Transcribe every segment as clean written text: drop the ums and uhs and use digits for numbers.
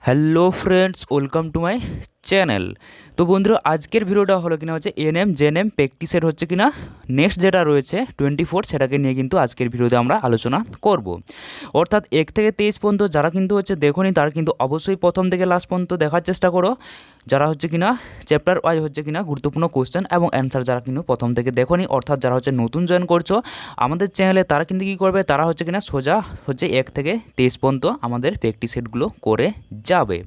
Hello friends, welcome to my channel. তো বন্ধুরা, আজকের ভিডিওটা হলো কিনা হচ্ছে এনএম জেএনএম প্র্যাকটিসের হচ্ছে কিনা নেক্সট যেটা রয়েছে 24, সেটাকে নিয়ে কিন্তু আজকের ভিডিওতে আমরা আলোচনা করব। অর্থাৎ 1 থেকে 23 পর্যন্ত যারা কিন্তু হচ্ছে দেখোনি তারা কিন্তু অবশ্যই প্রথম থেকে লাস্ট পর্যন্ত দেখার চেষ্টা করো। যারা হচ্ছে কিনা চ্যাপ্টার ওয়াইজ হচ্ছে কিনা গুরুত্বপূর্ণ কোশ্চেন এবং অ্যান্সার যারা কিন্তু প্রথম থেকে দেখোনি, অর্থাৎ যারা হচ্ছে নতুন জয়েন করছো আমাদের চ্যানেলে, তারা কিন্তু কী করবে, তারা হচ্ছে কিনা সোজা হচ্ছে 1 থেকে 23 পর্যন্ত আমাদের প্র্যাকটিস সেটগুলো করে যাবে।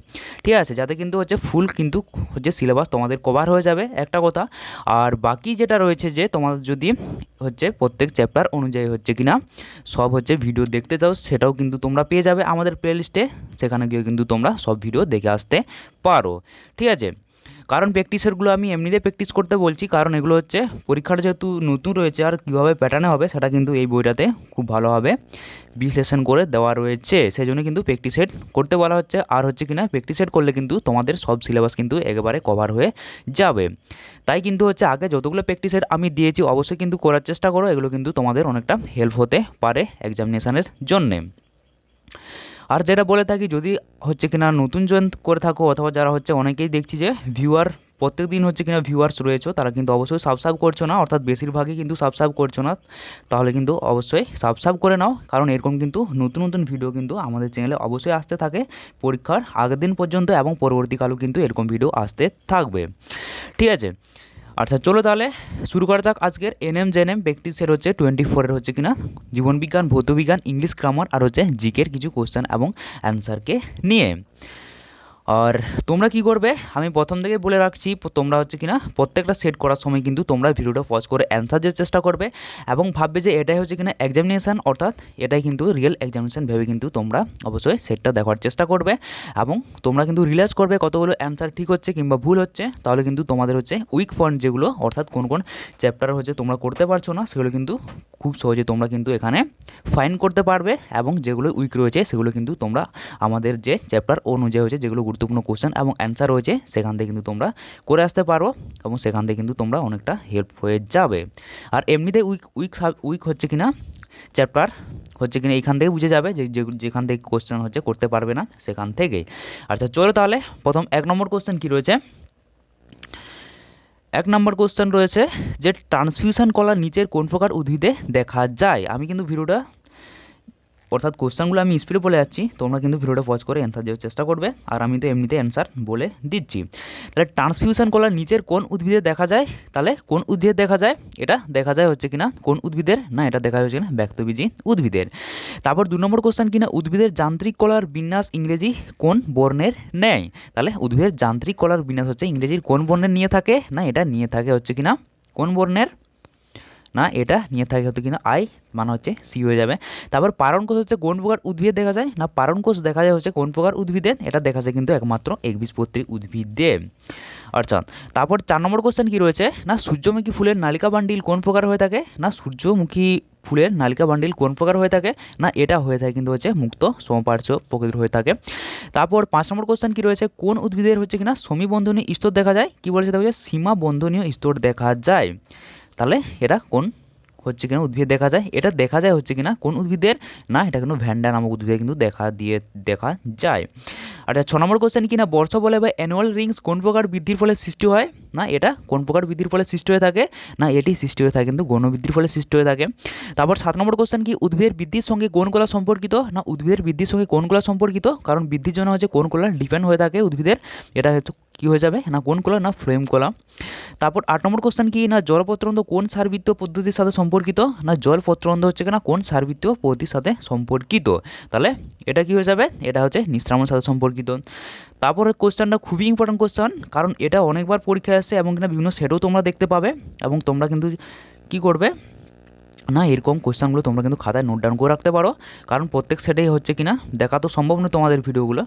ঠিক আছে, যাতে কিন্তু হচ্ছে ফুল কিন্তু হচ্ছে সিলেবাস তোমাদের কভার হয়ে যাবে একটা কথা। আর বাকি যেটা রয়েছে যে তোমাদের যদি হচ্ছে প্রত্যেক চ্যাপ্টার অনুযায়ী হচ্ছে কিনা সব হচ্ছে ভিডিও দেখতে চাও, সেটাও কিন্তু তোমরা পেয়ে যাবে আমাদের প্লেলিস্টে। সেখানে গিয়ে কিন্তু তোমরা সব ভিডিও দেখে আসতে পারো। ঠিক আছে, কারণ প্র্যাকটিসেরগুলো আমি এমনিতে প্র্যাকটিস করতে বলছি, কারণ এগুলো হচ্ছে পরীক্ষাটা যেহেতু নতুন রয়েছে আর কীভাবে প্যাটার্নে হবে সেটা কিন্তু এই বইটাতে খুব ভালোভাবে বিশ্লেষণ করে দেওয়া রয়েছে। সেই জন্য কিন্তু প্র্যাকটিস সেট করতে বলা হচ্ছে। আর হচ্ছে কিনা প্র্যাকটিস সেট করলে কিন্তু তোমাদের সব সিলেবাস কিন্তু একেবারে কভার হয়ে যাবে। তাই কিন্তু হচ্ছে আগে যতগুলো প্র্যাকটিস সেট আমি দিয়েছি অবশ্যই কিন্তু করার চেষ্টা করো, এগুলো কিন্তু তোমাদের অনেকটা হেল্প হতে পারে এক্সামিনেশানের জন্যে। আর যেটা বলে থাকি, যদি হচ্ছে কিনা নতুন জয়েন করে থাকো অথবা যারা হচ্ছে অনেকেই দেখছি যে ভিউয়ার প্রত্যেক দিন হচ্ছে কিনা ভিউয়ার্স রয়েছে, তারা কিন্তু অবশ্যই সাবস্ক্রাইব করছো না, অর্থাৎ বেশিরভাগই কিন্তু সাবস্ক্রাইব করছো না। তাহলে কিন্তু অবশ্যই সাবস্ক্রাইব করে নাও, কারণ এরকম কিন্তু নতুন নতুন ভিডিও কিন্তু আমাদের চ্যানেলে অবশ্যই আসতে থাকে পরীক্ষার আগের দিন পর্যন্ত, এবং পরবর্তীকালেও কিন্তু এরকম ভিডিও আসতে থাকবে। ঠিক আছে, আচ্ছা চলো তাহলে শুরু করা যাক আজকের এনএম জেএনএম প্র্যাকটিসের হচ্ছে 24-এর হচ্ছে কিনা জীবনবিজ্ঞান, ভৌতবিজ্ঞান, ইংলিশ গ্রামার আর হচ্ছে জিকের কিছু কোশ্চেন এবং অ্যান্সারকে নিয়ে। আর তোমরা কি করবে আমি প্রথম থেকে বলে রাখছি, তোমরা হচ্ছে কিনা প্রত্যেকটা সেট করার সময় কিন্তু তোমরা ভিডিওটা পজ করে অ্যান্সার দেওয়ার চেষ্টা করবে এবং ভাববে যে এটাই হচ্ছে কিনা এক্সামিনেশান, অর্থাৎ এটাই কিন্তু রিয়েল এক্সামিনেশান ভেবে কিন্তু তোমরা অবশ্যই সেটটা দেখার চেষ্টা করবে এবং তোমরা কিন্তু রিলাইজ করবে কতগুলো অ্যান্সার ঠিক হচ্ছে কিংবা ভুল হচ্ছে। তাহলে কিন্তু তোমাদের হচ্ছে উইক পয়েন্ট যেগুলো, অর্থাৎ কোন কোন চ্যাপ্টার হচ্ছে তোমরা করতে পারছো না, সেগুলো কিন্তু খুব সহজে তোমরা কিন্তু এখানে ফাইন করতে পারবে, এবং যেগুলো উইক রয়েছে সেগুলো কিন্তু তোমরা আমাদের যে চ্যাপ্টার অনুযায়ী হচ্ছে যেগুলো গুরুত্বপূর্ণ কোশ্চেন এবং অ্যান্সার রয়েছে সেখান থেকে কিন্তু তোমরা করে আসতে পারো, এবং সেখান থেকে কিন্তু তোমরা অনেকটা হেল্প হয়ে যাবে। আর এমনিতে উইক হচ্ছে কিনা চ্যাপ্টার হচ্ছে কিনা এইখান থেকে বুঝে যাবে যে যেখান থেকে কোশ্চেন হচ্ছে করতে পারবে না সেখান থেকে। আচ্ছা চলো তাহলে প্রথম 1 নম্বর কোশ্চেন কী রয়েছে। 1 নম্বর কোশ্চেন রয়েছে যে ট্রান্সফিউশন কলা নিচের কোন প্রকার উদ্ভিদে দেখা যায়। আমি কিন্তু ভিডিওটা অর্থাৎ কোশ্চেনগুলো আমি স্পিডে বলে যাচ্ছি, তোমরা কিন্তু ভিডিওটা পজ করে অ্যান্সার দেওয়ার চেষ্টা করবে, আর আমি তো এমনিতে অ্যান্সার বলে দিচ্ছি। তাহলে ট্রান্সফিউশন কলা নিচের কোন উদ্ভিদে দেখা যায়, তাহলে কোন উদ্ভিদে দেখা যায়, এটা দেখা যায় হচ্ছে কিনা কোন উদ্ভিদের, না এটা দেখা হচ্ছে কিনা ব্যক্তবীজী উদ্ভিদের। তারপর 2 নম্বর কোশ্চেন কিনা উদ্ভিদের যান্ত্রিক কলার বিন্যাস ইংরেজি কোন বর্ণের নেয়। তাহলে উদ্ভিদের যান্ত্রিক কলার বিন্যাস হচ্ছে ইংরেজির কোন বর্ণের নিয়ে থাকে, না এটা নিয়ে থাকে হচ্ছে কিনা কোন বর্ণের, না এটা নিয়ে থাকে হতো কিনা আই, মানে হচ্ছে সি হয়ে যাবে। তারপর পারণ কোষ হচ্ছে কোন প্রকার উদ্ভিদে দেখা যায়, না পারণ কোষ দেখা যায় হচ্ছে কোন প্রকার উদ্ভিদে, এটা দেখা যায় কিন্তু একমাত্র একবীজপত্রী উদ্ভিদে। আচ্ছা তারপর 4 নম্বর কোশ্চেন কী রয়েছে, না সূর্যমুখী ফুলের নালিকা বান্ডিল কোন প্রকার হয়ে থাকে, না সূর্যমুখী ফুলের নালিকা বান্ডিল কোন প্রকার হয়ে থাকে, না এটা হয়ে থাকে কিন্তু হচ্ছে মুক্ত সমপার্শ্ব প্রকৃতির হয়ে থাকে। তারপর 5 নম্বর কোশ্চেন কী রয়েছে, কোন উদ্ভিদের হচ্ছে কিনা সমীবন্ধনীয় স্তর দেখা যায়, কী বলেছে দেখো সীমা বন্ধনীয় স্তর দেখা যায়। তাহলে এটা কোন হচ্ছে কিনা উদ্ভিদ দেখা যায়, এটা দেখা যায় হচ্ছে কিনা কোন উদ্ভিদের, না এটা কিন্তু ভ্যান্ডা নামক উদ্ভিদে কিন্তু দেখা যায়। আর 6 নম্বর কোশ্চেন কিনা বর্ষ বলে বা অ্যানুয়াল রিংস কোন প্রকার বৃদ্ধির ফলে সৃষ্টি হয়, না এটা কোন প্রকার বৃদ্ধির ফলে সৃষ্টি হয়ে থাকে, না এটি সৃষ্টি হয়ে থাকে কিন্তু গৌণ বৃদ্ধির ফলে সৃষ্টি হয়ে থাকে। তারপর 7 নম্বর কোশ্চেন কি উদ্ভিদের বৃদ্ধির সঙ্গে কোন কলা সম্পর্কিত, না উদ্ভিদের বৃদ্ধির সঙ্গে কোন কলা সম্পর্কিত, কারণ বৃদ্ধির জন্য হচ্ছে কোন কলা ডিপেন্ড হয়ে থাকে উদ্ভিদের, এটা হয়তো কী হয়ে যাবে, না কোন কলা, না ফ্লোয়েম কলা। তারপর 8 নম্বর কোশ্চেন কি, না জল প্রত্যন্ত কোন সারবৃত্তীয় পদ্ধতির সাথে সম্পর্কিত, না জল প্রত্যন্ত হচ্ছে কিনা কোন সারবৃত্তীয় পদ্ধতির সাথে সম্পর্কিত। তাহলে এটা কি হয়ে যাবে, এটা হচ্ছে নিঃস্রাবণের সাথে সম্পর্কিত। তারপরে কোশ্চেনটা খুবই ইম্পর্টেন্ট কোশ্চেন, কারণ এটা অনেকবার পরীক্ষায় আসছে এবং কিনা বিভিন্ন সেটও তোমরা দেখতে পাবে, এবং তোমরা কিন্তু কি করবে, না এরকম কোশ্চেনগুলো তোমরা কিন্তু খাতায় নোট ডাউন করে রাখতে পারো, কারণ প্রত্যেক সেটেই হচ্ছে কিনা দেখা তো সম্ভব নয় তোমাদের ভিডিওগুলো,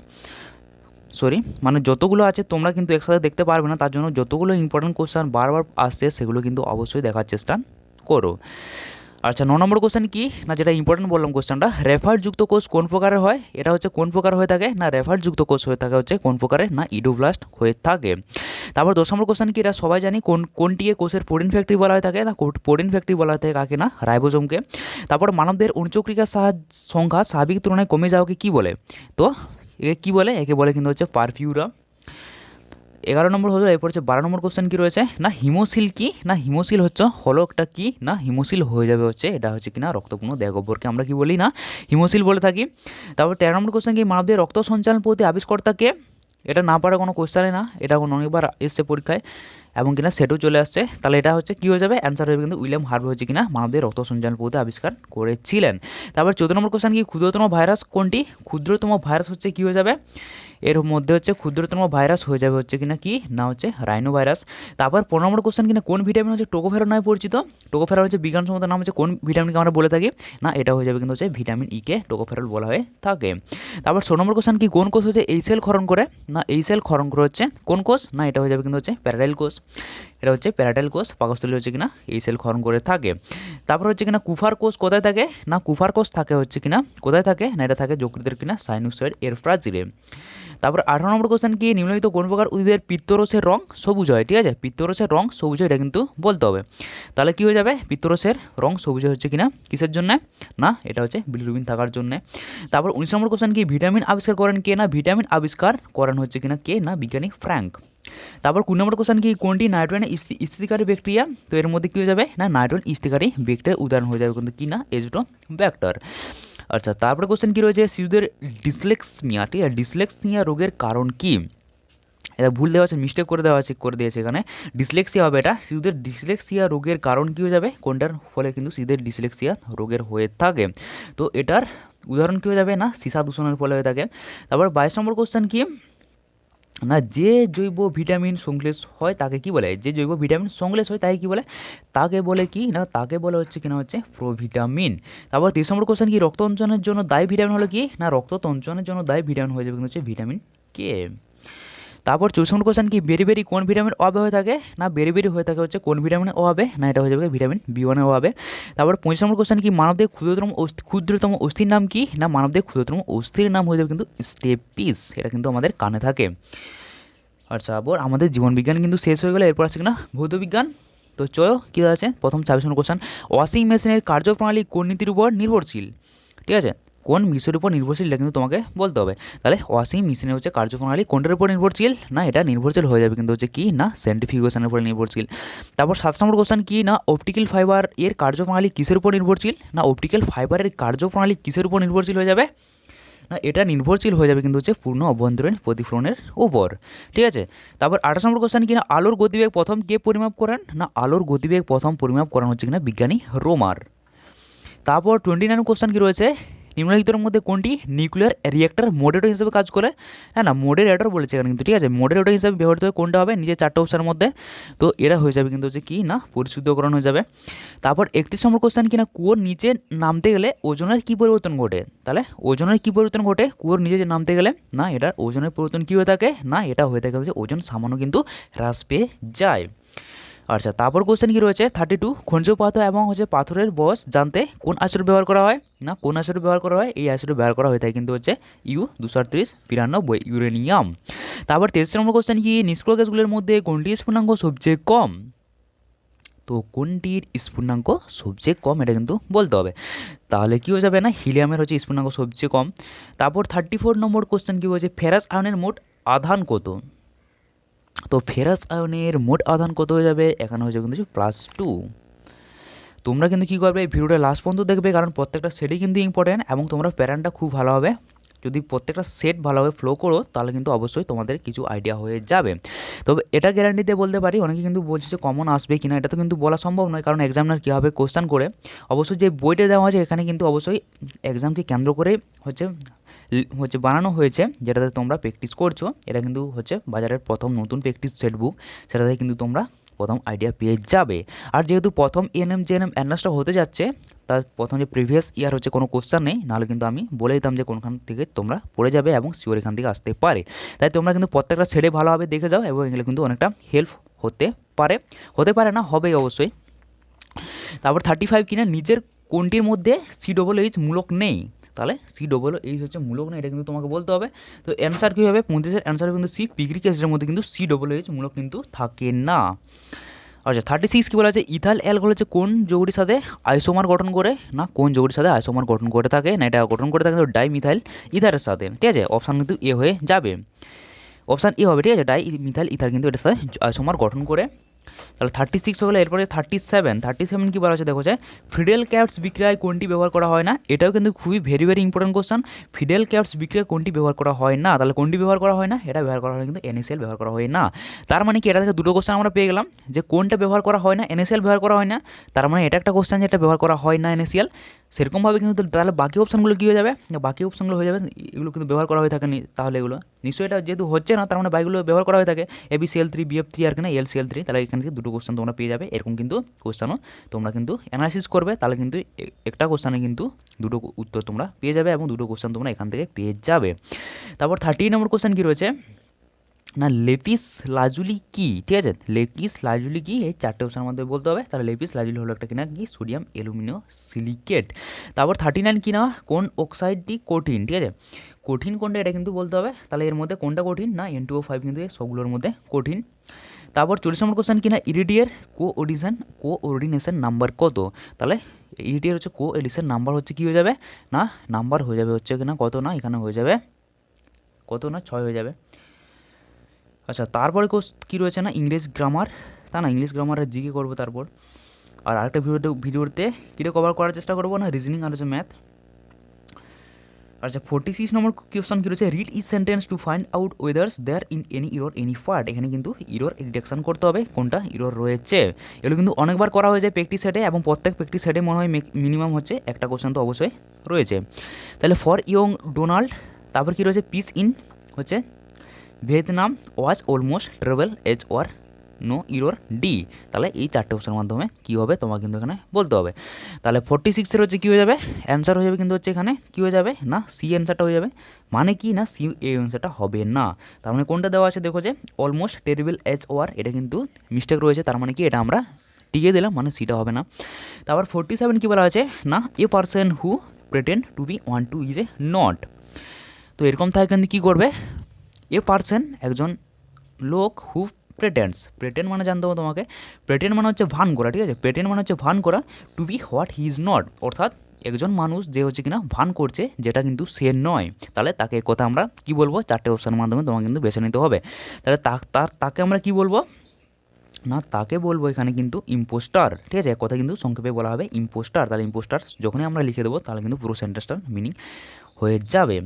মানে যতগুলো আছে তোমরা কিন্তু একসাথে দেখতে পারবে না, তার জন্য যতগুলো ইম্পর্টেন্ট কোশ্চেন বারবার আসছে সেগুলো কিন্তু অবশ্যই দেখার চেষ্টা করো। আচ্ছা 9 নম্বর কোশ্চেন কি, না যেটা ইম্পর্টেন্ট বললাম কোশ্চেনটা, রেফার যুক্ত কোষ কোন প্রকারের হয়, এটা হচ্ছে কোন প্রকার হয়ে থাকে, না রেফার যুক্ত কোষ হয়ে থাকে হচ্ছে কোন প্রকারের, না ইডোব্লাস্ট হয়ে থাকে। তারপর 10 নম্বর কোশ্চেন কি, এটা সবাই জানি কোনটিকে কোষের প্রোটিন ফ্যাক্টরি বলা হয়ে থাকে, না প্রোটিন ফ্যাক্টরি বলা হয়ে থাকে কাকে, না রাইবোজোমকে। তারপর মানবদের অনুচক্রিকার সংখ্যা স্বাভাবিক তুলনায় কমে যাওয়াকে কী বলে, তো একে কী বলে? একে বলে কিন্তু হচ্ছে পারফিউরা। 11 নম্বর হলো। এরপর হচ্ছে 12 নম্বর কোশ্চেন কী রয়েছে না হিমোসিল কি না হিমোসিল হলো একটা কি না হিমোসিল হয়ে যাবে হচ্ছে এটা হচ্ছে কি না রক্তপূর্ণ দেহগহ্বরকে আমরা কি বলি না হিমোসিল বলে থাকি। তারপর 13 নম্বর কোশ্চেন কি মানবদের রক্ত সঞ্চালন পদ্ধতি আবিষ্কর্তা কে? এটা না পারা কোনো কোশ্চেনই না, এটা অনেকবার এসছে পরীক্ষায় এবং কিনা সেটাও চলে আসছে। তাহলে এটা হচ্ছে কী হয়ে যাবে? অ্যান্সার হবে কিন্তু উইলিয়াম হার্ভে হচ্ছে কিনা মানবদের রক্ত সঞ্চালন পদ্ধতি আবিষ্কার করেছিলেন। তারপর 14 নম্বর কোশ্চেন কি ক্ষুদ্রতম ভাইরাস কোনটি? ক্ষুদ্রতম ভাইরাস হচ্ছে কী হয়ে যাবে? এর মধ্যে হচ্ছে ক্ষুদ্রতম ভাইরাস হয়ে যাবে হচ্ছে কিনা কি না হচ্ছে রাইনো ভাইরাস। তারপর 15 নম্বর কোশ্চেন কিনা কোন ভিটামিন হচ্ছে টোকোফেরল নামে পরিচিত? টোকোফেরল হচ্ছে বিজ্ঞানসম্মত নাম হচ্ছে কোন ভিটামিনকে আমরা বলে থাকি না এটা হয়ে যাবে কিন্তু হচ্ছে ভিটামিন ই কে টোকোফেরল বলা হয়ে থাকে। তারপর 16 নম্বর কোশ্চেন কি কোন কোষ হচ্ছে এই সেল ক্ষরণ করে? না এই সেল ক্ষরণ করে হচ্ছে কোন কোষ? না এটা হয়ে যাবে কিন্তু হচ্ছে প্যারাটাইল কোষ। এটা হচ্ছে প্যারাটাইল কোষ পাকস্থলী হচ্ছে কিনা এই সেল ক্ষরণ করে থাকে। তারপর হচ্ছে কিনা কুফার কোষ কোথায় থাকে? না কুফার কোষ থাকে হচ্ছে কিনা কোথায় থাকে না এটা থাকে যকৃতের কিনা সাইনুসয়েড এর প্রাচীরে। তারপর 18 নম্বর কোশ্চেন কি নিম্নলিখিত কোন প্রকার উদ্ভিদের পিত্তরসের রং সবুজ হয়? ঠিক আছে, পিত্তরসের রং সবুজ হয় এটা কিন্তু বলতে হবে। তাহলে কী হয়ে যাবে? পিত্তরসের রং সবুজ হচ্ছে কিনা কিসের জন্য? না এটা হচ্ছে বিলিরুবিন থাকার জন্য। তারপর 19 নম্বর কোশ্চেন কি ভিটামিন আবিষ্কার করেন কে? না ভিটামিন আবিষ্কার করেন হচ্ছে কিনা কে? না বিজ্ঞানী ফ্র্যাঙ্ক। তারপর 20 নম্বর কোশ্চেন কি কোনটি নাইট্রোজেন স্থিতিকারী ব্যাকটেরিয়া? তো এর মধ্যে কী হয়ে যাবে? না নাইট্রোজেন স্থিতিকারী ব্যাকটেরিয়ার উদাহরণ হয়ে যাবে কিন্তু কি না এজোটোব্যাক্টর। আচ্ছা তারপরে কোশ্চেন কী রয়েছে শিশুদের ডিসলেক্সিয়া, ঠিক আছে ডিসলেক্সিয়া রোগের কারণ কি? এটা ভুল দেওয়া আছে, মিস্টেক করে দেওয়া আছে, করে দিয়েছে এখানে ডিসলেক্সিয়া হবে এটা। শিশুদের ডিসলেক্সিয়া রোগের কারণ কী হয়ে যাবে? কোনটার ফলে কিন্তু শিশুদের ডিসলেক্সিয়া রোগের হয়ে থাকে? তো এটার উদাহরণ কী হয়ে যাবে? না সীসা দূষণের ফলে হয়ে থাকে। তারপর 22 নম্বর কোশ্চেন কি না যে জৈব ভিটামিন সংশ্লেষ হয় তাকে কি বলে? যে জৈব ভিটামিন সংশ্লেষ হয় তাকে কি বলে? তাকে বলে কি না তাকে বলে হচ্ছে কিনা হচ্ছে প্রোভিটামিন। তারপর 23 নম্বর কোশ্চেন কি রক্ত তঞ্চনের জন্য দায়ী ভিটামিন হলো কি? না রক্ত তঞ্চনের জন্য দায়ী ভিটামিন হয়ে যাবে কিন্তু হচ্ছে ভিটামিন কে। তারপর 24 নম্বর কোশ্চেন কি বেরি কোন ভিটামিনের অভাবে হয়ে থাকে? না বেরি হয়ে থাকে হচ্ছে কোন ভিটামিনের অভাবে? না এটা হয়ে যাবে ভিটামিন বি1-এর অভাবে। তারপর 25 নম্বর কোশ্চেন কি মানবদের ক্ষুদ্রতম অস্থির নাম কি? না মানবদের ক্ষুদ্রতম অস্থির নাম হয়ে যাবে কিন্তু স্টেপিস, এটা কিন্তু আমাদের কানে থাকে। আচ্ছা আবার আমাদের জীবনবিজ্ঞান কিন্তু শেষ হয়ে গেলো, এরপর আছে কিনা ভৌতবিজ্ঞান। তো চলো কী আছে প্রথম 26 নম্বর কোশ্চেন ওয়াশিং মেশিনের কার্যপ্রণালী কোন নীতির উপর নির্ভরশীল? ঠিক আছে কোন বিষয়ের উপর নির্ভরশীল এটা কিন্তু তোমাকে বলতে হবে। তাহলে ওয়াশিং মেশিনের হচ্ছে কার্যপ্রণালী কোনটার উপর নির্ভরশীল? না এটা নির্ভরশীল হয়ে যাবে কিন্তু হচ্ছে কি না সেন্ট্রিফিউগেশনের উপর নির্ভরশীল। তারপর 7 নম্বর কোশ্চেন কি না অপটিক্যাল ফাইবার এর কার্যপ্রণালী কিসের উপর নির্ভরশীল? না অপটিক্যাল ফাইবারের কার্যপ্রণালী কিসের উপর নির্ভরশীল হয়ে যাবে? না এটা নির্ভরশীল হয়ে যাবে কিন্তু হচ্ছে পূর্ণ অভ্যন্তরীণ প্রতিফলনের উপর। ঠিক আছে তারপর 28 নম্বর কোশ্চেন কিনা আলোর গতিবেগ প্রথম কে পরিমাপ করেন? না আলোর গতিবেগ প্রথম পরিমাপ করানো হচ্ছে কিনা বিজ্ঞানী রোমার। তারপর 29 কোশ্চেন কি রয়েছে নিম্নলিখিতের মধ্যে কোনটি নিউক্লিয়ার রিঅ্যাক্টর মডারেটর হিসেবে কাজ করে? না মডারেটর বলেছে এখানে কিন্তু, ঠিক আছে মডারেটর হিসেবে ব্যবহৃত হয় কোনটা হবে? নিজের 4টে অপশনের মধ্যে। তো এরা হয়ে যাবে কিন্তু হচ্ছে কি না পরিশুদ্ধকরণ হয়ে যাবে। তারপর 31 নম্বর কোশ্চেন কিনা কুয়োর নিচে নামতে গেলে ওজনের কী পরিবর্তন ঘটে? তাহলে ওজনের কী পরিবর্তন ঘটে কুয়োর নিচে নামতে গেলে? না এটার ওজনের পরিবর্তন কী হয়ে থাকে? না এটা হয়ে থাকে হচ্ছে ওজন সামান্য কিন্তু হ্রাস পেয়ে যায়। আচ্ছা তারপর কোশ্চেন কি রয়েছে 32 খনিজ পাথর এবং হচ্ছে পাথরের বয়স জানতে কোন আসর ব্যবহার করা হয়? না কোন আসর ব্যবহার করা হয়? এই আসর ব্যবহার করা হয়ে থাকে কিন্তু হচ্ছে U-238-92 ইউরেনিয়াম। তারপর 23 নম্বর কোশ্চেন কি নিষ্ক্রিয় গ্যাসগুলোর মধ্যে কোনটি স্ফুটনাঙ্ক সবচেয়ে কম? তো কোনটির স্ফুটনাঙ্ক সবচেয়ে কম এটা কিন্তু বলতে হবে। তাহলে কী হয়ে যাবে না হিলিয়ামের হচ্ছে স্ফুটনাঙ্ক সবচেয়ে কম। তারপর 34 নম্বর কোশ্চেন কী বলছে ফেরাস আয়নের মোট আধান কত? তো ফেরাস আয়নের মোট আধান কত হয়ে যাবে? এখানে হয়ে যাবে কিন্তু +2। তোমরা কিন্তু কী করবে এই ভিডিওটা লাস্ট পর্যন্ত দেখবে কারণ প্রত্যেকটা সেটই কিন্তু ইম্পর্টেন্ট এবং তোমরা প্যাটার্নটা খুব ভালো হবে। যদি প্রত্যেকটা সেট ভালোভাবে ফ্লো করো তাহলে কিন্তু অবশ্যই তোমাদের কিছু আইডিয়া হয়ে যাবে। তবে এটা গ্যারান্টি দিয়ে বলতে পারি অনেকে কিন্তু বলছে যে কমন আসবে কিনা এটা তো কিন্তু বলা সম্ভব নয় কারণ এক্সামিনার কীভাবে কোশ্চেন করে অবশ্যই যে বইটা দেওয়া আছে এখানে কিন্তু অবশ্যই এক্সামকে কেন্দ্র করে হচ্ছে বানানো হয়েছে যেটাতে তোমরা প্র্যাকটিস করছো। এটা কিন্তু হচ্ছে বাজারের প্রথম নতুন প্র্যাকটিস সেট বুক, সেটাতে কিন্তু তোমরা প্রথম আইডিয়া পেয়ে যাবে। আর যেহেতু প্রথম এএনএম জেএনএম অ্যানার্সটা হতে যাচ্ছে তার প্রথম যে প্রিভিয়াস ইয়ার হচ্ছে কোনো কোশ্চেন নেই, নাহলে কিন্তু আমি বলে দিতাম যে কোনখান থেকে তোমরা পড়ে যাবে এবং শিওর এখান থেকে আসতে পারে। তাই তোমরা কিন্তু প্রত্যেকটা সেটে ভালোভাবে দেখে যাও এবং এগুলো কিন্তু অনেকটা হেল্প হতে পারে না হবেই অবশ্যই। তারপর 35 কিনা নিজের কোনটির মধ্যে COOH মূলক নেই? তাহলে COOH হচ্ছে মূলক নেই এটা কিন্তু তোমাকে বলতে হবে। তো অ্যান্সার কী হবে 35-এর অ্যান্সার কিন্তু সি পিগ্রিক অ্যাসিডের মধ্যে কিন্তু COOH মূলক কিন্তু থাকে না। আচ্ছা 36 কী বলা আছে, ইথাইল অ্যালকোহল হচ্ছে কোন যৌগটির সাথে আইসোমার গঠন করে, না কোন যৌগটির সাথে আইসোমার গঠন করে থাকে, না এটা গঠন করে থাকে ডাইমিথাইল ইথারের সাথে। ঠিক আছে, অপশান কিন্তু এ হয়ে যাবে, অপশান এ হবে। ঠিক আছে, ডাইমিথাইল ইথার কিন্তু এটার সাথে আইসোমার গঠন করে। তাহলে 36 হলে এরপরে 37 কী বলা হচ্ছে দেখো, যে ফিডেল ক্যাপস বিক্রিয়ায় কোনটি ব্যবহার করা হয় না। এটাও কিন্তু খুবই very very important question. Fiddle caps বিক্রিয়ায় কোনটি ব্যবহার করা হয় না, তাহলে কোনটি ব্যবহার করা হয় না, এটা ব্যবহার করা হয় কিন্তু NaCl ব্যবহার করা হয় না। তার মানে কি, এটা থেকে দুটো কোশ্চেন আমরা পেয়ে গেলাম, যে কোনটা ব্যবহার করা হয় না, NaCl ব্যবহার করা হয় না। তার মানে এটা একটা কোশ্চেন যেটা ব্যবহার করা হয় না NaCl। সেরকমভাবে কিন্তু তাহলে বাকি অপশানগুলো কী হয়ে যাবে, বাকি অপশানগুলো হয়ে যাবে এগুলো কিন্তু ব্যবহার করা হয়ে থাকে তাহলে এগুলো নিশ্চয়ই, এটা যেহেতু হচ্ছে না তার মানে বাকিগুলো ব্যবহার করা হয়ে থাকে, AbCl3 BF3 আর কিনা LCl3। তাহলে এখান থেকে দুটো কোশ্চেন তোমরা পেয়ে যাবে। এরকম কিন্তু কোশ্চেনও তোমরা কিন্তু অ্যানালাইসিস করবে, তাহলে কিন্তু একটা কোশ্চেনে কিন্তু দুটো উত্তর তোমরা পেয়ে যাবে এবং দুটো কোশ্চেন তোমরা এখান থেকে পেয়ে যাবে। তারপর 30 নম্বর কোশ্চেন কী রয়েছে না, লেপিস লাজুলি কি। ঠিক আছে, লেপিস লাজুলি কি, এই চারটে অপশনের মধ্যে বলতে হবে। তাহলে লেপিস লাজুলি হলো একটা কিনা কি, সোডিয়াম অ্যালুমিনিয়াম সিলিকেট। তারপর 39 কিনা, কোন অক্সাইডটি কঠিন। ঠিক আছে, কঠিন কোনটা এটা কিন্তু বলতে হবে। তাহলে এর মধ্যে কোনটা কঠিন, না N2O5 কিন্তু সবগুলোর মধ্যে কঠিন। তারপর 40 নম্বর কোশ্চেন কিনা, ইরিডিয়ার কোঅর্ডিনেশন নাম্বার কত। তাহলে ইরিডিয়ার হচ্ছে কোঅর্ডিনেশন নাম্বার হচ্ছে কী হয়ে যাবে, না নাম্বার হয়ে যাবে হচ্ছে কিনা কত, না এখানে হয়ে যাবে কত, না 6 হয়ে যাবে। আচ্ছা তারপরে কী রয়েছে না, ইংলিশ গ্রামার, তা না ইংলিশ গ্রামারের জিকে করবো। তারপর আর আরেকটা ভিডিওতে কীটা কভার করার চেষ্টা করবো, না রিজনিং আর হচ্ছে ম্যাথ। আচ্ছা 46 নম্বর কোয়েশ্চন কী রয়েছে, read is sentence to find out whethers there in any error any part. এখানে কিন্তু ইরর ডিটেকশন করতে হবে, কোনটা ইরর রয়েছে। এগুলো কিন্তু অনেকবার করা হয়ে যায় প্র্যাকটিস সেটে, এবং প্রত্যেক প্র্যাকটিস সেটে মনে হয় মিনিমাম হচ্ছে একটা কোশ্চেন তো অবশ্যই রয়েছে। তাহলে ফর ইয়ং ডোনাল্ড, তারপর কী রয়েছে, পিস ইন হচ্ছে Vietnam was almost travel as war no error D. তাহলে এই চারটে অপশনের মাধ্যমে কী হবে তোমাকে কিন্তু এখানে বলতে হবে। তাহলে 46 হচ্ছে কী হয়ে যাবে, অ্যান্সার হয়ে যাবে কিন্তু হচ্ছে এখানে কী হয়ে যাবে, না সি অ্যান্সারটা হয়ে যাবে। মানে কি, না সি এই অ্যান্সারটা হবে না। তার মানে কোনটা দেওয়া আছে দেখো, যে অলমোস্ট টেরিবল এজ ওয়ার, এটা কিন্তু মিস্টেক রয়েছে। তার মানে কি, এটা আমরা টিকে দিলাম, মানে সিটা হবে না। তারপর 47 কী বলা আছে, না a person who pretend to be one to is a not. তো এরকম থাকে কিন্তু কী করবে, এ পারসন একজন লোক, হু প্রেটেন্ড মানে জানতে হবে তোমাকে, প্রেটেন্ড মানে হচ্ছে ভান করা। ঠিক আছে, প্রেটেন্ড মানে হচ্ছে ভান করা, to be what he is not, অর্থাৎ একজন মানুষ যে হচ্ছে কিনা ভান করছে যেটা কিন্তু সে নয়। তাহলে তাকে কথা আমরা কি বলবো, চারটে অপশানের মাধ্যমে তোমাকে কিন্তু বেছে নিতে হবে। তাহলে তাকে আমরা কি বলবো, না তাকে বলবো এখানে কিন্তু ইম্পোস্টার। ঠিক আছে, কথা কিন্তু সংক্ষেপে বলা হবে ইম্পোস্টার। তাহলে ইম্পোস্টার যখনই আমরা লিখে দেবো তাহলে কিন্তু পুরো সেন্টেন্সটার মিনিং হয়ে যাবে।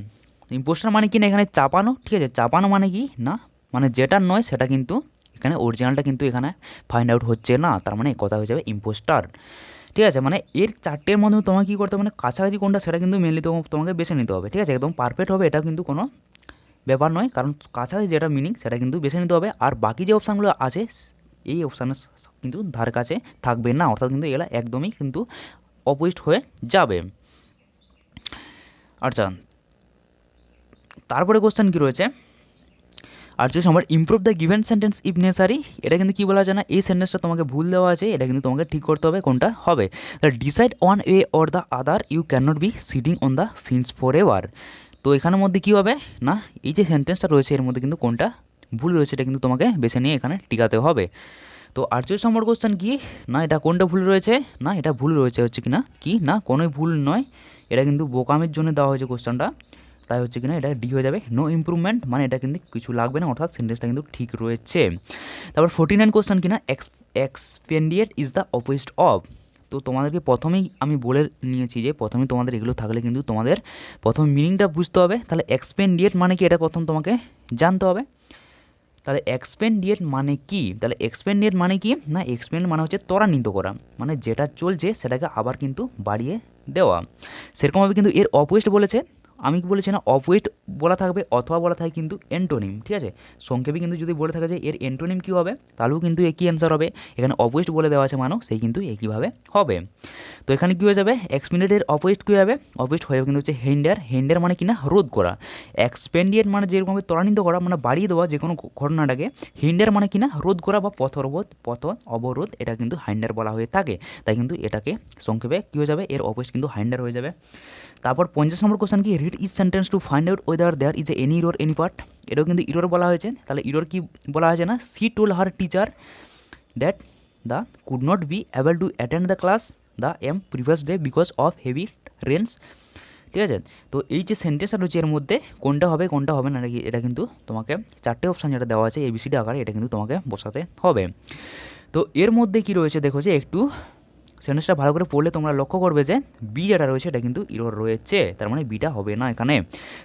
ইম্পোস্টার মানে কি, না এখানে চাপানো। ঠিক আছে, চাপানো মানে কি, না মানে যেটা নয় সেটা কিন্তু এখানে অরিজিনালটা কিন্তু এখানে ফাইন্ড আউট হচ্ছে না। তার মানে কথা হয়ে যাবে ইম্পোস্টার। ঠিক আছে, মানে এর চারটের মধ্যে তোমাকে কী করতে হবে, মানে কাছাকাছি কোনটা সেটা কিন্তু মেনলি তোমাকে বেছে নিতে হবে। ঠিক আছে, একদম পারফেক্ট হবে এটা কিন্তু কোনো ব্যাপার নয়, কারণ কাছাকাছি যেটা মিনিং সেটা কিন্তু বেছে নিতে হবে। আর বাকি যে অপশানগুলো আছে এই অপশানের কিন্তু ধার কাছে থাকবে না, অর্থাৎ কিন্তু এগুলো একদমই কিন্তু অপোজিট হয়ে যাবে। আচ্ছা তারপরে কোশ্চেন কী রয়েছে, আর যে সময় improve the given sentence if necessary. এটা কিন্তু কী বলা যায়, না এই সেন্টেন্সটা তোমাকে ভুল দেওয়া আছে, এটা কিন্তু তোমাকে ঠিক করতে হবে কোনটা হবে। তাহলে decide one way or the other, you can not be sitting on the fence forever. তো এখানের মধ্যে কী হবে, না এই যে সেন্টেন্সটা রয়েছে এর মধ্যে কিন্তু কোনটা ভুল রয়েছে এটা কিন্তু তোমাকে বেছে নিয়ে এখানে টিকাতে হবে। তো 48 নম্বর কোশ্চেন কি, না এটা কোনটা ভুল রয়েছে, না এটা ভুল রয়েছে হচ্ছে কিনা কি, না কোনোই ভুল নয়, এটা কিন্তু বোকামের জন্য দেওয়া হয়েছে কোশ্চেনটা, তাই হচ্ছে কিনা এটা ডি হয়ে যাবে। নো ইমপ্রুভমেন্ট মানে এটা কিন্তু কিছু লাগবে না, অর্থাৎ সেন্টেন্সটা কিন্তু ঠিক রয়েছে। তারপর 49 কোশ্চেন কিনা, এক্সপেন্ডিয়েট ইজ দ্য অপোজিট অফ। তো তোমাদেরকে প্রথমেই আমি বলে নিয়েছি যে প্রথমে তোমাদের এগুলো থাকলে কিন্তু তোমাদের প্রথম মিনিংটা বুঝতে হবে। তাহলে এক্সপেন্ডিয়েট মানে কি, এটা প্রথম তোমাকে জানতে হবে। তাহলে এক্সপেন্ডিয়েট মানে কি, তাহলে এক্সপেন্ডিয়েট মানে কি, না এক্সপেন্ড মানে হচ্ছে ত্বরান্বিত করা, মানে যেটা চলছে সেটাকে আবার কিন্তু বাড়িয়ে দেওয়া। সেরকমভাবে কিন্তু এর অপোজিট বলেছে, আমি কি বলেছি না অপোজিট বলা থাকবে অথবা বলা থাকে কিন্তু অ্যান্টোনিম। ঠিক আছে, সংক্ষেপে কিন্তু যদি বলে থাকে যে এর অ্যান্টোনিম কী হবে তাহলেও কিন্তু একই অ্যান্সার হবে। এখানে অপোজিট বলে দেওয়া আছে মানো সেই কিন্তু একইভাবে হবে। তো এখানে কী হয়ে যাবে, এক্সপেন্ডেডের অপোজিট কী হবে, অপোজিট হয়ে যাবে কিন্তু হচ্ছে হেন্ডার। হেন্ডার মানে কি, না রোধ করা। এক্সপেন্ডিয়েট মানে যেরকমভাবে ত্বরান্বিত করা মানে বাড়িয়ে দেওয়া যে কোনো ঘটনাটাকে। হিন্ডার মানে কি, না রোধ করা বা পথ অবরোধ, এটা কিন্তু হাইন্ডার বলা হয়ে থাকে। তাই কিন্তু এটাকে সংক্ষেপে কী হয়ে যাবে, এর অপোজিট কিন্তু হাইন্ডার হয়ে যাবে। তারপর 50 নম্বর কোশ্চেন কি, read is sentence to find out whether there is any error any part. এটাও কিন্তু ইরর বলা হয়েছে। তাহলে ইরর কি বলা হয়েছে, না she told her teacher that the could not be able to attend the class the previous day because of heavy rains. ঠিক আছে, তো এই যে সেন্টেন্সটা রয়েছে এর মধ্যে কোনটা হবে কোনটা হবে না এটা কিন্তু তোমাকে 4টে অপশান যেটা দেওয়া আছে ABCD আকারে এটা কিন্তু তোমাকে বসাতে হবে। তো এর মধ্যে কি রয়েছে দেখো যে একটু সেন্টেন্সটা ভালো করে পড়লে তোমরা লক্ষ্য করবে যে বি যেটা রয়েছে এটা কিন্তু ইরর রয়েছে, তার মানে বিটা হবে না এখানে।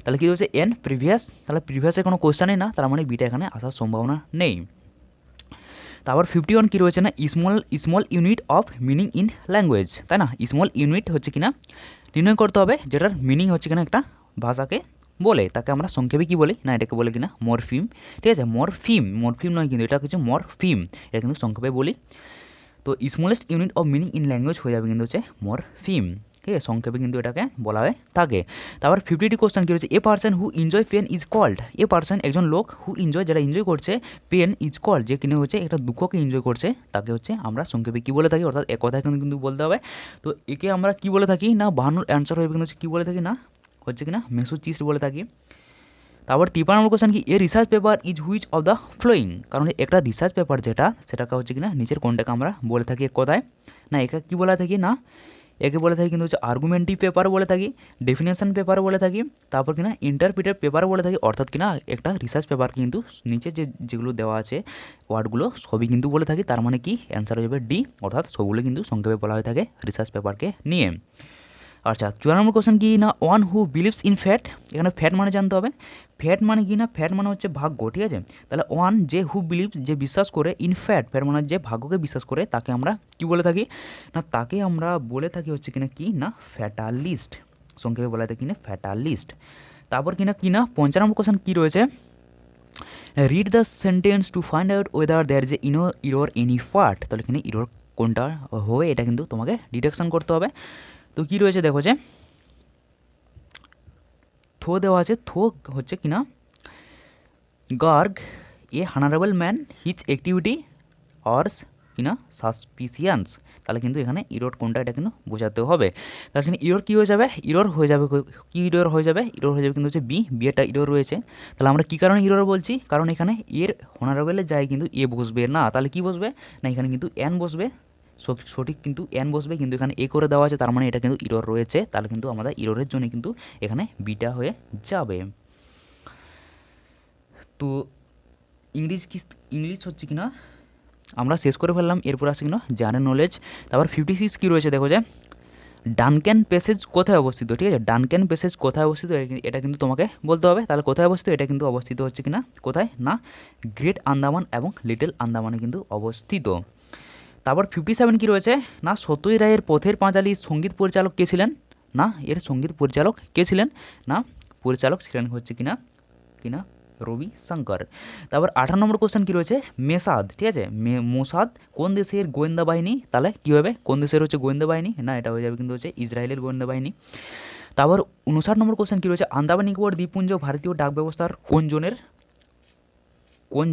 তাহলে কী রয়েছে এন প্রিভিয়াস, তাহলে প্রিভিয়াসের কোনো কোয়েশ্চানই না, তার মানে বিটা এখানে আসার সম্ভাবনা নেই। তারপর 51 কী রয়েছে না small unit of meaning in language, তাই না? স্মল ইউনিট হচ্ছে কিনা নির্ণয় করতে হবে যেটার মিনিং হচ্ছে কিনা একটা ভাষাকে বলে, তাকে আমরা সংক্ষেপে কী বলি না এটাকে বলে কিনা মরফিম। ঠিক আছে, মরফিম নয় কিন্তু এটা কিছু মরফিম, এটা কিন্তু সংক্ষেপে বলি। তো smallest unit of meaning in language হয়ে যাবে কিন্তু হচ্ছে মরফিম। ঠিক আছে, সংক্ষেপে কিন্তু এটাকে বলা হয়ে থাকে। তারপর 52 কোশ্চেন কী রয়েছে a person who enjoy pain is called, a person একজন লোক হু এনজয় যেটা এনজয় করছে, পেন ইজ কল্ড যে কিনে হচ্ছে একটা দুঃখকে এনজয় করছে তাকে হচ্ছে আমরা সংক্ষেপে কী বলে থাকি, অর্থাৎ এক কথায় কিন্তু বলতে হবে। তো একে আমরা কী বলে থাকি না বাহান্নর অ্যান্সার হবে কিন্তু হচ্ছে কী বলে থাকি না হচ্ছে কিনা মেসোচিস্ট বলে থাকি। তারপর 53 নম্বর কোশ্চেন কি a research paper is which of the following, কারণ একটা রিসার্চ পেপার যেটা সেটাকে হচ্ছে কিনা নিচের কোনটাকে আমরা বলে থাকি এক কথায় না একে কী বলে থাকি না একে বলে থাকি কিন্তু হচ্ছে আর্গুমেন্টিভ পেপার বলে থাকি, ডেফিনেশন পেপার বলে থাকি, তারপর কিনা ইন্টারপ্রিটেড পেপার বলে থাকি। অর্থাৎ কিনা একটা রিসার্চ পেপার কিন্তু নিচে যেগুলো দেওয়া আছে ওয়ার্ডগুলো সবই কিন্তু বলে থাকি, তার মানে কি অ্যান্সার হয়ে যাবে ডি, অর্থাৎ সবগুলো কিন্তু সংক্ষেপে বলা হয়ে থাকে রিসার্চ পেপারকে নিয়ে। আচ্ছা 54 নম্বর কোশ্চেন কি না one who believes in fat, এখানে ফ্যাট মানে জানতে হবে। ফ্যাট মানে কি না ফ্যাট মানে হচ্ছে ভাগ্য। ঠিক আছে, তাহলে ওয়ান যে হু বিলিভস যে বিশ্বাস করে ইন ফ্যাট মানে যে ভাগ্যকে বিশ্বাস করে তাকে আমরা কি বলে থাকি না তাকে আমরা বলে থাকি হচ্ছে কিনা কি না ফ্যাটালিস্ট, সংক্ষেপে বলা থাকে কিনা ফ্যাটালিস্ট। তারপর কিনা 55 নম্বর কোশ্চেন কী রয়েছে read the sentence to find out whether there যে ইরর এনি পার্ট, তাহলে এখানে ইরর কোনটা হবে এটা কিন্তু তোমাকে ডিটেকশন করতে হবে। তো কী রয়েছে দেখো যে থো দেওয়া আছে, থো হচ্ছে কিনা গার্গ এ হানারেবল ম্যান হিজ অ্যাক্টিভিটি অর্স কিনা সাসপিসিয়ান্স, তাহলে কিন্তু এখানে ইরর কোনটা এটা কিন্তু বোঝাতে হবে। তাহলে এখানে ইরর কী হয়ে যাবে ইরর হয়ে যাবে কী ইরর হয়ে যাবে কিন্তু হচ্ছে বি একটা ইরর রয়েছে। তাহলে আমরা কী কারণে ইরর বলছি, কারণ এখানে এর হনারেবলের যায় কিন্তু এ বসবে না, তাহলে কি বসবে না এখানে কিন্তু এন বসবে, সঠিক কিন্তু এন বসবে, কিন্তু এখানে এ করে দেওয়া আছে তার মানে এটা কিন্তু ইরর রয়েছে, তাহলে কিন্তু আমাদের ইররের জন্য কিন্তু এখানে বিটা হয়ে যাবে। তো ইংলিশ হচ্ছে কিনা আমরা শেষ করে ফেললাম, এরপর আসছে কিনা জেনারেল নলেজ। তারপর 56 কী রয়েছে দেখো যে ডানক্যান প্যাসেজ কোথায় অবস্থিত। ঠিক আছে, ডানক্যান প্যাসেজ কোথায় অবস্থিত এটা কিন্তু তোমাকে বলতে হবে। তাহলে কোথায় অবস্থিত, এটা কিন্তু অবস্থিত হচ্ছে কিনা কোথায় না গ্রেট আন্দামান এবং লিটল আন্দামানে কিন্তু অবস্থিত। তারপর 57 কী রয়েছে না সত্যই রায়ের পথের পাঁচালী সঙ্গীত পরিচালক কে ছিলেন, না এর সঙ্গীত পরিচালক কে ছিলেন না পরিচালক ছিলেন হচ্ছে কিনা কিনা রবি শঙ্কর। তারপর 18 নম্বর কোশ্চেন কী রয়েছে মেসাদ। ঠিক আছে, মোসাদ কোন দেশের গোয়েন্দা বাহিনী, তাহলে কী হবে কোন দেশের হচ্ছে গোয়েন্দা বাহিনী না এটা হয়ে যাবে কিন্তু হচ্ছে ইসরায়েলের গোয়েন্দা বাহিনী। তারপর 59 নম্বর কোশ্চেন কী রয়েছে আন্দামান নিকোবর দ্বীপপুঞ্জ ভারতীয় ডাক ব্যবস্থার কোন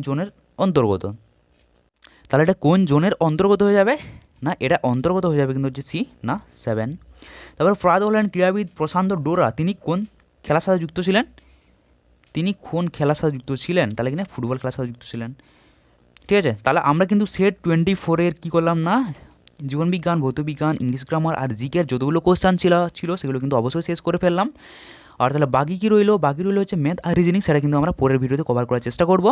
জোনের অন্তর্গত, তাহলে এটা কোন জোনের অন্তর্গত হয়ে যাবে না এটা অন্তর্গত হয়ে যাবে কিন্তু হচ্ছে সি না 7। তারপর ফরাদ হলেন ক্রীড়াবিদ প্রশান্ত ডোরা, তিনি কোন খেলার সাথে যুক্ত ছিলেন, তাহলে কিনা ফুটবল খেলার সাথে যুক্ত ছিলেন। ঠিক আছে, তাহলে আমরা কিন্তু সেট 24-এর কী করলাম না জীবনবিজ্ঞান ভৌতবিজ্ঞান ইংলিশ গ্রামার আর জিকের যতগুলো কোশ্চেন ছিল সেগুলো কিন্তু অবশ্যই শেষ করে ফেললাম। আর তাহলে বাকি রইলো হচ্ছে ম্যাথ আর রিজনিং, সেটা কিন্তু আমরা পরের ভিডিওতে কভার করার চেষ্টা করব।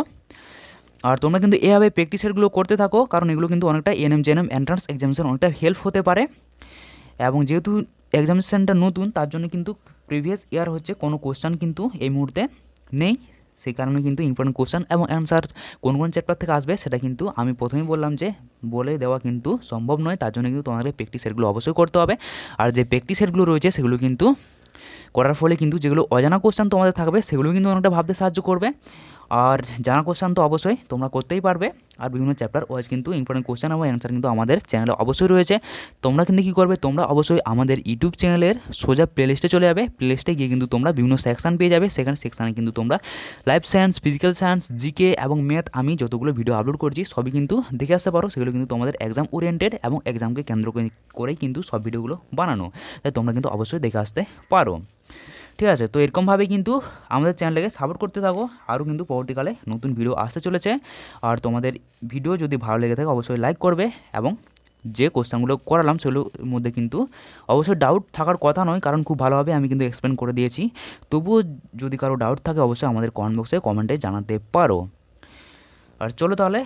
আর তোমরা কিন্তু এভাবে প্র্যাকটিসেরগুলো করতে থাকো, কারণ এগুলো কিন্তু অনেকটা এনএম জেএনএম এন্ট্রান্স এক্সামিনেশন অনেকটা হেল্প হতে পারে। এবং যেহেতু এক্সামিনেশানটা নতুন তার জন্য কিন্তু প্রিভিয়াস ইয়ার হচ্ছে কোনো কোশ্চেন কিন্তু এই মুহূর্তে নেই, সেই কারণে কিন্তু ইম্পর্টেন্ট কোশ্চেন এবং অ্যান্সার কোন চ্যাপ্টার থেকে আসবে সেটা কিন্তু আমি প্রথমেই বললাম যে বলে দেওয়া কিন্তু সম্ভব নয়, তার জন্য কিন্তু তোমাদের প্র্যাকটিস সেটগুলো অবশ্যই করতে হবে। আর যে প্র্যাকটিস সেটগুলো রয়েছে সেগুলো কিন্তু করার ফলে কিন্তু যেগুলো অজানা কোশ্চেন তোমাদের থাকবে সেগুলো কিন্তু অনেকটা ভাবতে সাহায্য করবে। আর জানা কোশ্চেন তো অবশ্যই তোমরা করতেই পারবে, আর বিভিন্ন চ্যাপ্টার ওয়াইজ কিন্তু ইম্পর্টেন্ট কোশ্চেন এবং অ্যান্সার কিন্তু আমাদের চ্যানেলে অবশ্যই রয়েছে। তোমরা কিন্তু কী করবে, তোমরা অবশ্যই আমাদের ইউটিউব চ্যানেলের সোজা প্লেলিস্টে চলে যাবে, প্লেলিস্টে গিয়ে কিন্তু তোমরা বিভিন্ন সেকশান পেয়ে যাবে, সেখানে সেকশানে কিন্তু তোমরা life science physical science GK এবং ম্যাথ আমি যতগুলো ভিডিও আপলোড করছি সবই কিন্তু দেখে আসতে পারো। সেগুলো কিন্তু তোমাদের এক্সাম ওরিয়েন্টেড এবং এক্সামকে কেন্দ্র করেই কিন্তু সব ভিডিওগুলো বানানো, তাই তোমরা কিন্তু অবশ্যই দেখে আসতে পারো। ঠিক আছে, তো এরকমভাবে কিন্তু আমাদের চ্যানেলকে সাপোর্ট করতে থাকো, আরও কিন্তু পরবর্তীকালে নতুন ভিডিও আসতে চলেছে। আর তোমাদের ভিডিও যদি ভালো লেগে থাকে অবশ্যই লাইক করবে, এবং যে কোশ্চেনগুলো করালাম সেগুলোর মধ্যে কিন্তু অবশ্যই ডাউট থাকার কথা নয়, কারণ খুব ভালোভাবে আমি কিন্তু এক্সপ্লেন করে দিয়েছি। তবুও যদি কারো ডাউট থাকে অবশ্যই আমাদের কমেন্ট বক্সে কমেন্টে জানাতে পারো। আর চলো তাহলে